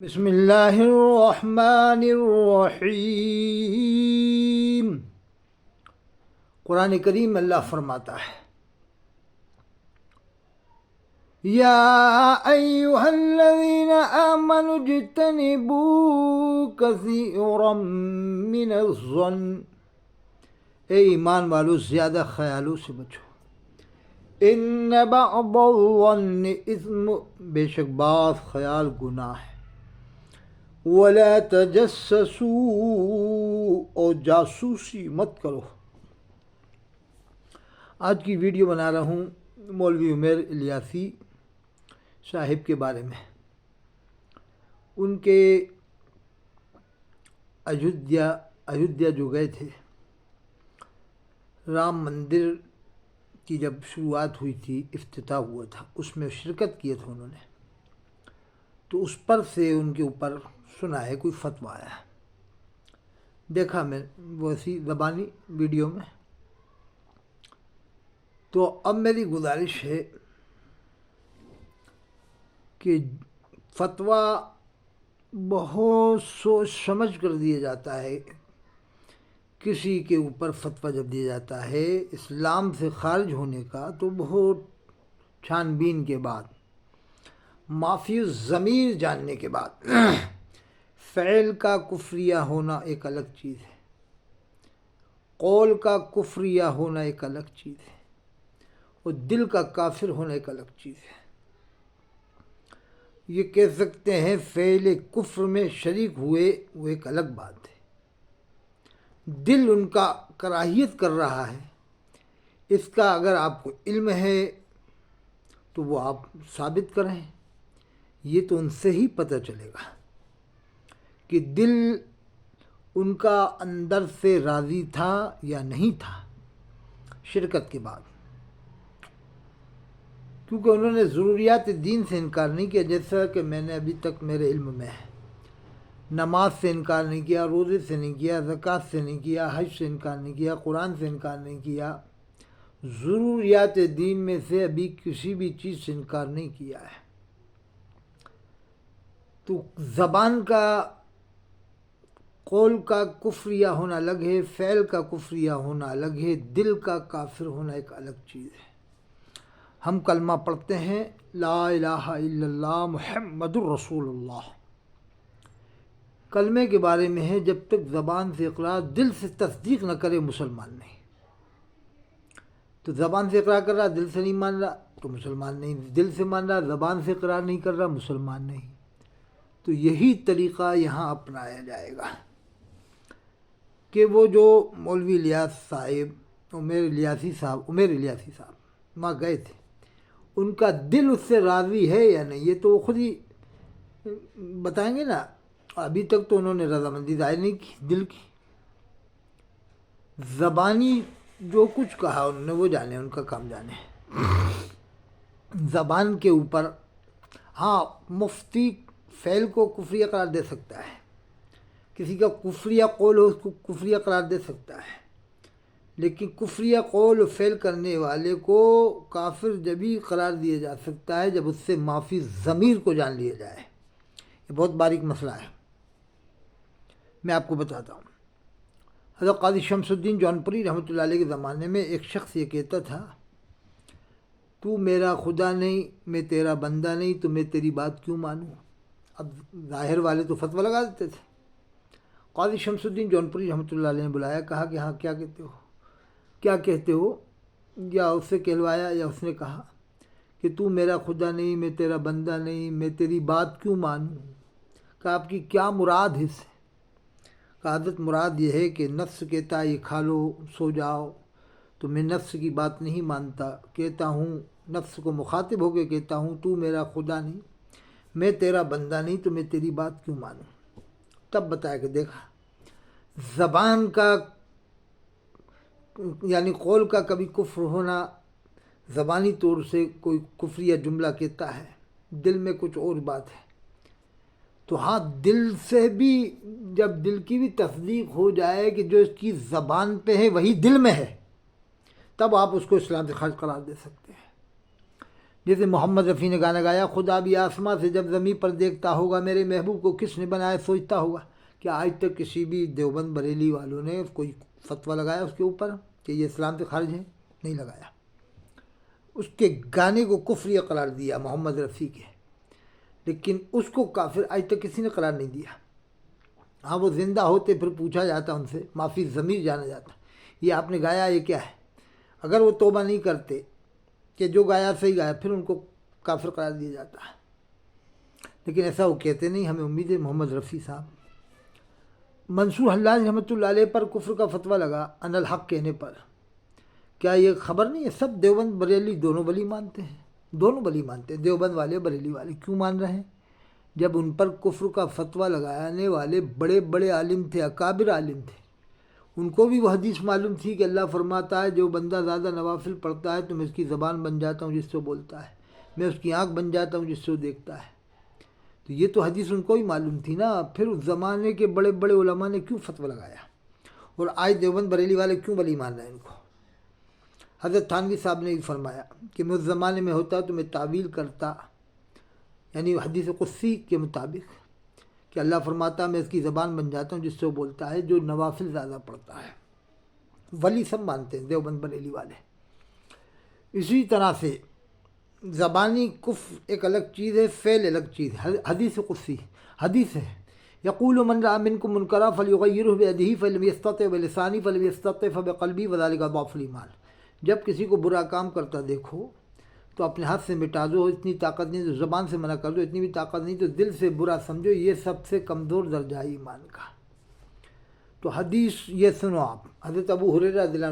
بسم اللہ الرحمن الرحیم۔ قرآن کریم اللہ فرماتا ہے یا ایہا الذین آمنوا اجتنبوا کثیرا من الظن، اے ایمان والو زیادہ خیالوں سے بچو۔ ان بعض الظن اثم، بے شک بعض خیال گناہ ہے۔ وَلَا تَجَسَّسُوا، اور جاسوسی مت کرو۔ آج کی ویڈیو بنا رہا ہوں مولوی عمیر الیاسی صاحب کے بارے میں۔ ان کے ایودھیا جو گئے تھے، رام مندر کی جب شروعات ہوئی تھی، افتتاح ہوا تھا، اس میں شرکت کیے تھے انہوں نے، تو اس پر سے ان کے اوپر سنا ہے کوئی فتویٰ آیا ہے، دیکھا میں ویسی زبانی ویڈیو میں۔ تو اب میری گزارش ہے کہ فتویٰ بہت سوچ سمجھ کر دیا جاتا ہے۔ کسی کے اوپر فتویٰ جب دیا جاتا ہے اسلام سے خارج ہونے کا، تو بہت چھان بین کے بعد، معافی الضمیر جاننے کے بعد، فعل کا کفریہ ہونا ایک الگ چیز ہے، قول کا کفریہ ہونا ایک الگ چیز ہے، اور دل کا کافر ہونا ایک الگ چیز ہے۔ یہ کہہ سکتے ہیں فعل کفر میں شریک ہوئے، وہ ایک الگ بات ہے۔ دل ان کا کراہیت کر رہا ہے، اس کا اگر آپ کو علم ہے تو وہ آپ ثابت کریں، یہ تو ان سے ہی پتہ چلے گا کہ دل ان کا اندر سے راضی تھا یا نہیں تھا شرکت کے بعد، کیونکہ انہوں نے ضروریات دین سے انکار نہیں کیا، جیسا کہ میں نے ابھی تک میرے علم میں ہے۔ نماز سے انکار نہیں کیا، روزے سے نہیں کیا، زکوٰۃ سے نہیں کیا، حج سے انکار نہیں کیا، قرآن سے انکار نہیں کیا، ضروریات دین میں سے ابھی کسی بھی چیز سے انکار نہیں کیا ہے۔ تو زبان کا، قول کا کفریہ ہونا الگ ہے، فعل کا کفریہ ہونا الگ ہے، دل کا کافر ہونا ایک الگ چیز ہے۔ ہم کلمہ پڑھتے ہیں لا الہ الا اللہ محمد الرسول اللہ، کلمے کے بارے میں ہے جب تک زبان سے اقرار، دل سے تصدیق نہ کرے مسلمان نہیں۔ تو زبان سے اقرار کر رہا، دل سے نہیں مان رہا تو مسلمان نہیں، دل سے مان رہا، زبان سے اقرار نہیں کر رہا، مسلمان نہیں۔ تو یہی طریقہ یہاں اپنایا جائے گا کہ وہ جو مولوی الیاس صاحب، عمیر الیاسی صاحب وہاں گئے تھے، ان کا دل اس سے راضی ہے یا نہیں، یہ تو وہ خود ہی بتائیں گے نا۔ ابھی تک تو انہوں نے رضامندی ظاہر نہیں کی دل کی، زبانی جو کچھ کہا انہوں نے وہ جانے، ان کا کام جانے۔ زبان کے اوپر ہاں مفتی فعل کو کفریہ قرار دے سکتا ہے، کسی کا کفریہ قول ہو اس کو کفریہ قرار دے سکتا ہے، لیکن کفریہ قول و فعل کرنے والے کو کافر جبھی قرار دیا جا سکتا ہے جب اس سے معافی ضمیر کو جان لیا جائے۔ یہ بہت باریک مسئلہ ہے، میں آپ کو بتاتا ہوں۔ حضرت قاضی شمس الدین جونپوری رحمۃ اللہ علیہ کے زمانے میں ایک شخص یہ کہتا تھا تو میرا خدا نہیں، میں تیرا بندہ نہیں، تو میں تیری بات کیوں مانوں؟ اب ظاہر والے تو فتویٰ لگا دیتے تھے۔ قاضی شمس الدین جونپوری رحمۃ اللہ علیہ نے بلایا، کہا کہ ہاں کیا کہتے ہو، یا اس سے کہلوایا یا اس نے کہا کہ تو میرا خدا نہیں، میں تیرا بندہ نہیں، میں تیری بات کیوں مانوں؟ کہا آپ کی کیا مراد ہے اس سے؟ کہا حضرت مراد یہ ہے کہ نفس کہتا ہے یہ کھا لو سو جاؤ، تو میں نفس کی بات نہیں مانتا، کہتا ہوں نفس کو مخاطب ہو کے کہتا ہوں تو میرا خدا نہیں، میں تیرا بندہ نہیں، تو میں تیری بات کیوں مانوں؟ تب بتایا کہ دیکھا زبان کا یعنی قول کا کبھی کفر ہونا، زبانی طور سے کوئی کفریہ جملہ کہتا ہے، دل میں کچھ اور بات ہے، تو ہاں دل سے بھی جب دل کی بھی تصدیق ہو جائے کہ جو اس کی زبان پہ ہے وہی دل میں ہے، تب آپ اس کو اسلام سے خارج قرار دے سکتے ہیں۔ جیسے محمد رفیع نے گانا گایا، خدا بھی آسماں سے جب زمین پر دیکھتا ہوگا میرے محبوب کو کس نے بنایا سوچتا ہوگا۔ کہ آج تک کسی بھی دیوبند بریلی والوں نے کوئی فتویٰ لگایا اس کے اوپر کہ یہ اسلام سے خارج ہے؟ نہیں لگایا۔ اس کے گانے کو کفری قرار دیا محمد رفیع کے، لیکن اس کو کافر آج تک کسی نے قرار نہیں دیا۔ ہاں وہ زندہ ہوتے پھر پوچھا جاتا ان سے، معافی ضمیر جانا جاتا، یہ آپ نے گایا یہ کیا ہے؟ اگر وہ توبہ نہیں کرتے کہ جو گایا صحیح گایا، پھر ان کو کافر قرار دیا جاتا ہے۔ لیکن ایسا وہ کہتے نہیں، ہمیں امید ہے محمد رفیع صاحب۔ منصور حلاج رحمۃ اللہ علیہ پر کفر کا فتویٰ لگا ان الحق کہنے پر، کیا یہ خبر نہیں ہے؟ سب دیوبند بریلی دونوں ولی مانتے ہیں، دونوں ولی مانتے ہیں، دیوبند والے بریلی والے کیوں مان رہے ہیں؟ جب ان پر کفر کا فتویٰ لگانے والے بڑے بڑے عالم تھے، اکابر عالم تھے، ان کو بھی وہ حدیث معلوم تھی کہ اللہ فرماتا ہے جو بندہ زیادہ نوافل پڑھتا ہے تو میں اس کی زبان بن جاتا ہوں جس سے بولتا ہے، میں اس کی آنکھ بن جاتا ہوں جس سے وہ دیکھتا ہے۔ تو یہ تو حدیث ان کو ہی معلوم تھی نا، پھر اس زمانے کے بڑے بڑے علماء نے کیوں فتویٰ لگایا؟ اور آج دیوبند بریلی والے کیوں ولی مان رہے ہیں ان کو؟ حضرت تھانوی صاحب نے بھی فرمایا کہ میں اس زمانے میں ہوتا تو میں تعویل کرتا، یعنی حدیث قدسی کے مطابق کہ اللہ فرماتا میں اس کی زبان بن جاتا ہوں جس سے وہ بولتا ہے، جو نوافل زیادہ پڑھتا ہے۔ ولی سب مانتے ہیں دیوبند بریلی والے۔ اسی طرح سے زبانی کفر ایک الگ چیز ہے، فعل الگ چیز ہے۔ حدیث قدسی حدیث ہے، یقول من رأى منکم منکرا فلیغیرہ بیدہ فلم یستطع بلسانہ فلم یستطع فبقلبہ وذلک ضعف الایمان۔ جب کسی کو برا کام کرتا دیکھو تو اپنے ہاتھ سے مٹا دو، اتنی طاقت نہیں تو زبان سے منع کر دو، اتنی بھی طاقت نہیں تو دل سے برا سمجھو، یہ سب سے کمزور درجہ ہے ایمان کا۔ تو حدیث یہ سنو آپ، حضرت ابو ہریرہ رضی اللہ عنہ